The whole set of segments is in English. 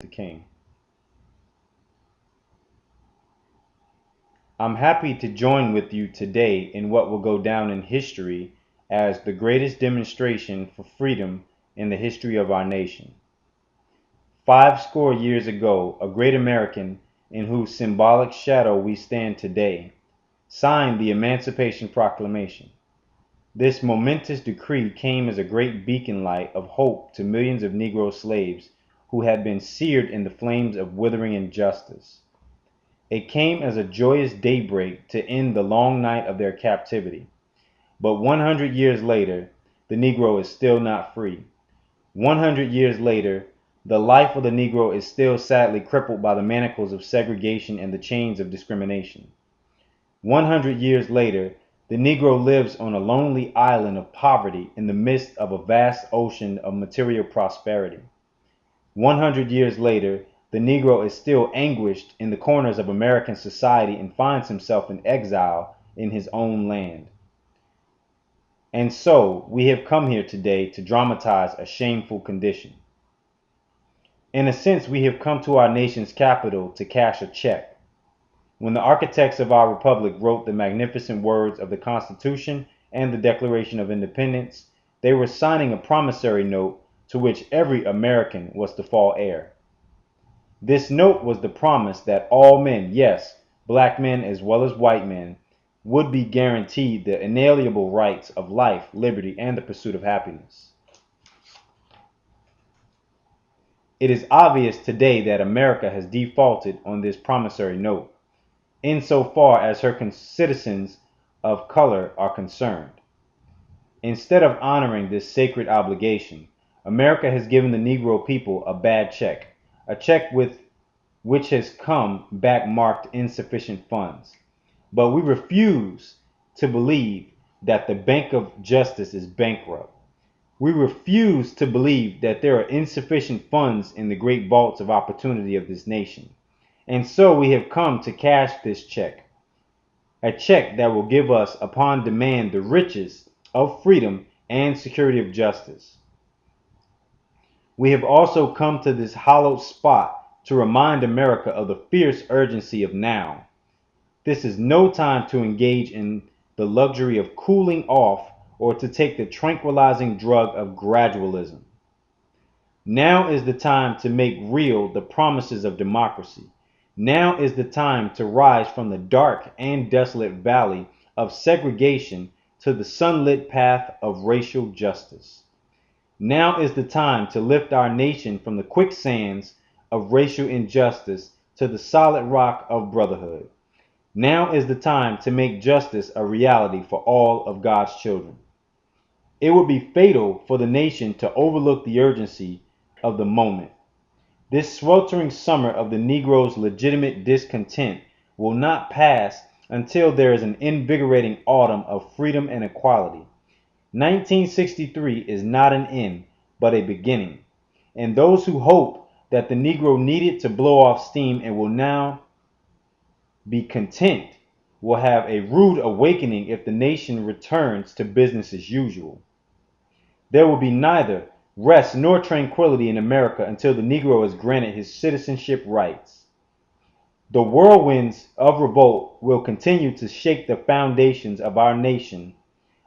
The King. I'm happy to join with you today in what will go down in history as the greatest demonstration for freedom in the history of our nation. 50 years ago, a great American in whose symbolic shadow we stand today signed the Emancipation Proclamation. This momentous decree came as a great beacon light of hope to millions of Negro slaves who had been seared in the flames of withering injustice. It came as a joyous daybreak to end the long night of their captivity. But 100 years later, the Negro is still not free. 100 years later, the life of the Negro is still sadly crippled by the manacles of segregation and the chains of discrimination. 100 years later, the Negro lives on a lonely island of poverty in the midst of a vast ocean of material prosperity. 100 years later, the Negro is still anguished in the corners of American society and finds himself in exile in his own land. And so, we have come here today to dramatize a shameful condition. In a sense, we have come to our nation's capital to cash a check. When the architects of our republic wrote the magnificent words of the Constitution and the Declaration of Independence, they were signing a promissory note to which every American was to fall heir. This note was the promise that all men, yes, black men as well as white men, would be guaranteed the inalienable rights of life, liberty, and the pursuit of happiness. It is obvious today that America has defaulted on this promissory note, insofar as her citizens of color are concerned. Instead of honoring this sacred obligation, America has given the Negro people a bad check, a check which has come back marked insufficient funds. But we refuse to believe that the Bank of Justice is bankrupt. We refuse to believe that there are insufficient funds in the great vaults of opportunity of this nation. And so we have come to cash this check, a check that will give us upon demand the riches of freedom and security of justice. We have also come to this hallowed spot to remind America of the fierce urgency of now. This is no time to engage in the luxury of cooling off or to take the tranquilizing drug of gradualism. Now is the time to make real the promises of democracy. Now is the time to rise from the dark and desolate valley of segregation to the sunlit path of racial justice. Now is the time to lift our nation from the quicksands of racial injustice to the solid rock of brotherhood. Now is the time to make justice a reality for all of God's children. It would be fatal for the nation to overlook the urgency of the moment. This sweltering summer of the Negro's legitimate discontent will not pass until there is an invigorating autumn of freedom and equality. 1963 is not an end, but a beginning. And those who hope that the Negro needed to blow off steam and will now be content will have a rude awakening if the nation returns to business as usual. There will be neither rest nor tranquility in America until the Negro is granted his citizenship rights. The whirlwinds of revolt will continue to shake the foundations of our nation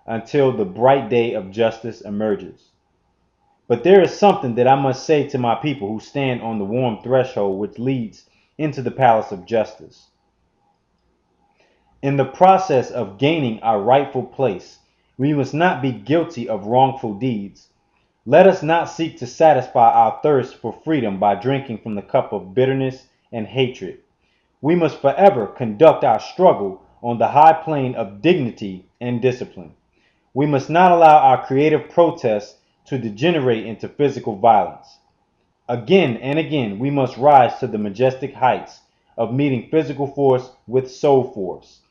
until the bright day of justice emerges. But there is something that I must say to my people who stand on the warm threshold which leads into the palace of justice. In the process of gaining our rightful place, we must not be guilty of wrongful deeds. Let us not seek to satisfy our thirst for freedom by drinking from the cup of bitterness and hatred. We must forever conduct our struggle on the high plane of dignity and discipline. We must not allow our creative protests to degenerate into physical violence. Again and again, we must rise to the majestic heights of meeting physical force with soul force.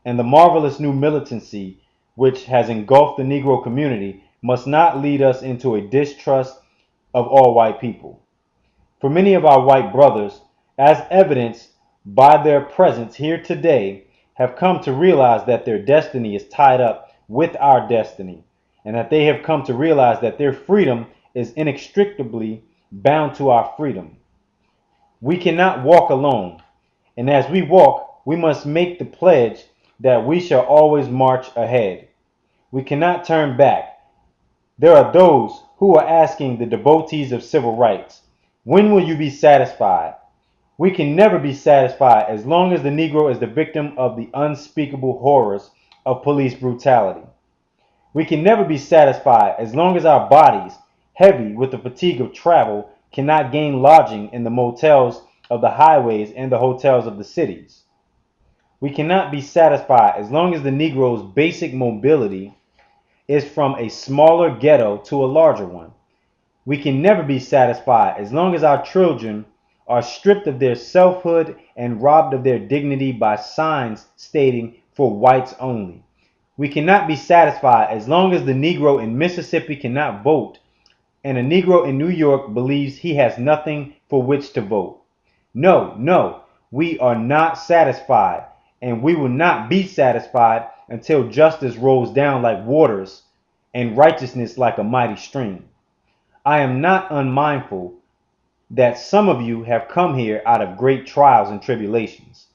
And the marvelous new militancy which has engulfed the Negro community must not lead us into a distrust of all white people. For many of our white brothers, as evidenced by their presence here today, have come to realize that their destiny is tied up with our destiny, and that they have come to realize that their freedom is inextricably bound to our freedom. We cannot walk alone, and as we walk, we must make the pledge that we shall always march ahead. We cannot turn back. There are those who are asking the devotees of civil rights, when will you be satisfied? We can never be satisfied as long as the Negro is the victim of the unspeakable horrors of police brutality. We can never be satisfied as long as our bodies, heavy with the fatigue of travel, cannot gain lodging in the motels of the highways and the hotels of the cities. We cannot be satisfied as long as the Negro's basic mobility is from a smaller ghetto to a larger one. We can never be satisfied as long as our children are stripped of their selfhood and robbed of their dignity by signs stating "for whites only." We cannot be satisfied as long as the Negro in Mississippi cannot vote and a Negro in New York believes he has nothing for which to vote. No, no, we are not satisfied, and we will not be satisfied until justice rolls down like waters and righteousness like a mighty stream. I am not unmindful that some of you have come here out of great trials and tribulations.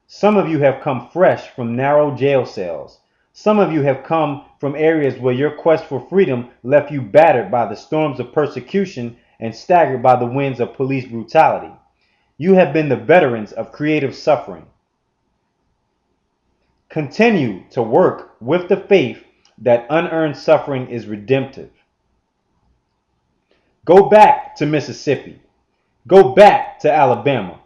Some of you have come fresh from narrow jail cells. Some of you have come from areas where your quest for freedom left you battered by the storms of persecution and staggered by the winds of police brutality. You have been the veterans of creative suffering. Continue to work with the faith that unearned suffering is redemptive. Go back to Mississippi. Go back to Alabama.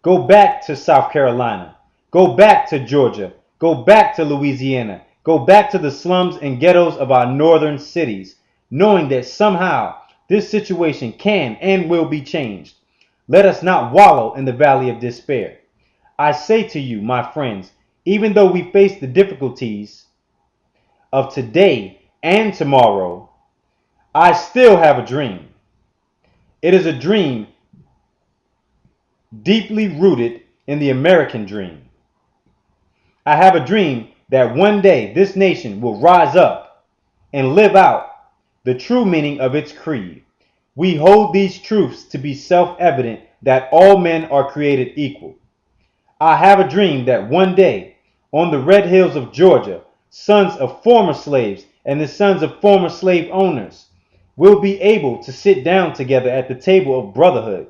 Go back to South Carolina. Go back to Georgia. Go back to Louisiana. Go back to the slums and ghettos of our northern cities, knowing that somehow this situation can and will be changed. Let us not wallow in the valley of despair. I say to you, my friends, even though we face the difficulties of today and tomorrow, I still have a dream. It is a dream deeply rooted in the American dream. I have a dream that one day this nation will rise up and live out the true meaning of its creed. We hold these truths to be self-evident that all men are created equal. I have a dream that one day, on the red hills of Georgia, sons of former slaves and the sons of former slave owners will be able to sit down together at the table of brotherhood.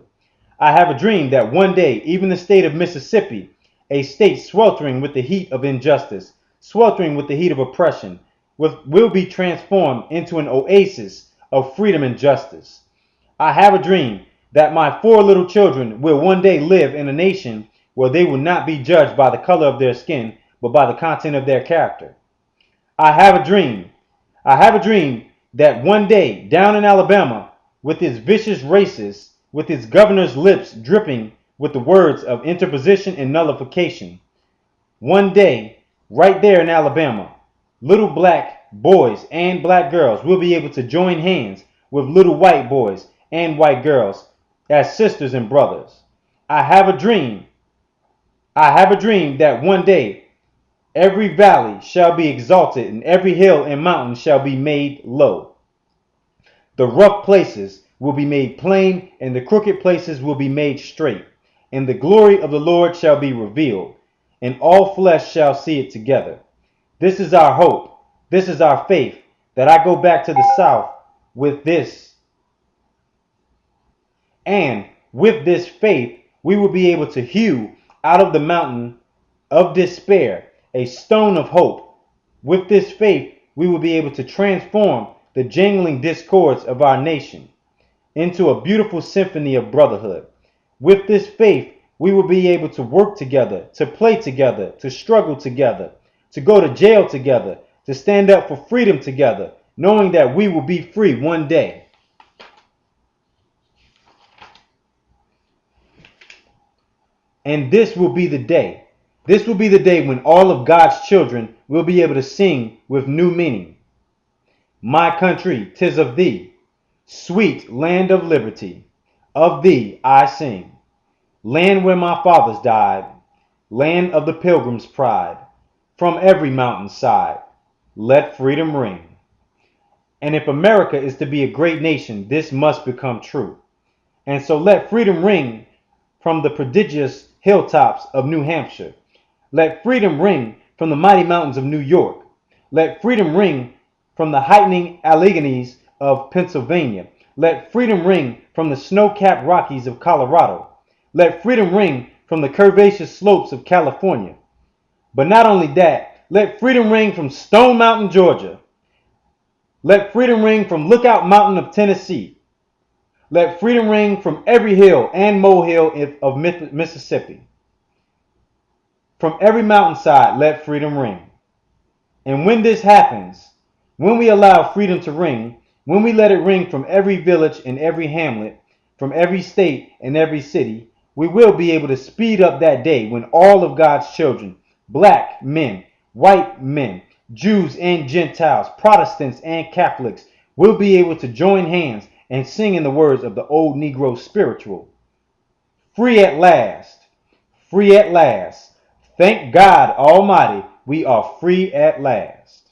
I have a dream that one day, even the state of Mississippi, a state sweltering with the heat of injustice, sweltering with the heat of oppression, will be transformed into an oasis of freedom and justice. I have a dream that my 4 little children will one day live in a nation where they will not be judged by the color of their skin, but by the content of their character. I have a dream. I have a dream that one day, down in Alabama, with its vicious racists, with its governor's lips dripping with the words of interposition and nullification, one day, right there in Alabama, little black boys and black girls will be able to join hands with little white boys and white girls as sisters and brothers. I have a dream. I have a dream that one day every valley shall be exalted and every hill and mountain shall be made low. The rough places will be made plain and the crooked places will be made straight. And the glory of the Lord shall be revealed, and all flesh shall see it together. This is our hope. This is our faith, that I go back to the South with this. And with this faith, we will be able to hew out of the mountain of despair a stone of hope. With this faith, we will be able to transform the jangling discords of our nation into a beautiful symphony of brotherhood. With this faith, we will be able to work together, to play together, to struggle together, to go to jail together, to stand up for freedom together, knowing that we will be free one day. And this will be the day. This will be the day when all of God's children will be able to sing with new meaning. My country, 'tis of thee, sweet land of liberty, of thee I sing. Land where my fathers died, land of the pilgrim's pride, from every mountain side, let freedom ring. And if America is to be a great nation, this must become true. And so let freedom ring from the prodigious hilltops of New Hampshire. Let freedom ring from the mighty mountains of New York. Let freedom ring from the heightening Alleghanies of Pennsylvania. Let freedom ring from the snow-capped Rockies of Colorado. Let freedom ring from the curvaceous slopes of California. But not only that, let freedom ring from Stone Mountain, Georgia. Let freedom ring from Lookout Mountain of Tennessee. Let freedom ring from every hill and molehill of Mississippi. From every mountainside, let freedom ring. And when this happens, when we allow freedom to ring, when we let it ring from every village and every hamlet, from every state and every city, we will be able to speed up that day when all of God's children, black men, white men, Jews and Gentiles, Protestants and Catholics, will be able to join hands and sing in the words of the old Negro spiritual. Free at last, free at last. Thank God Almighty, we are free at last.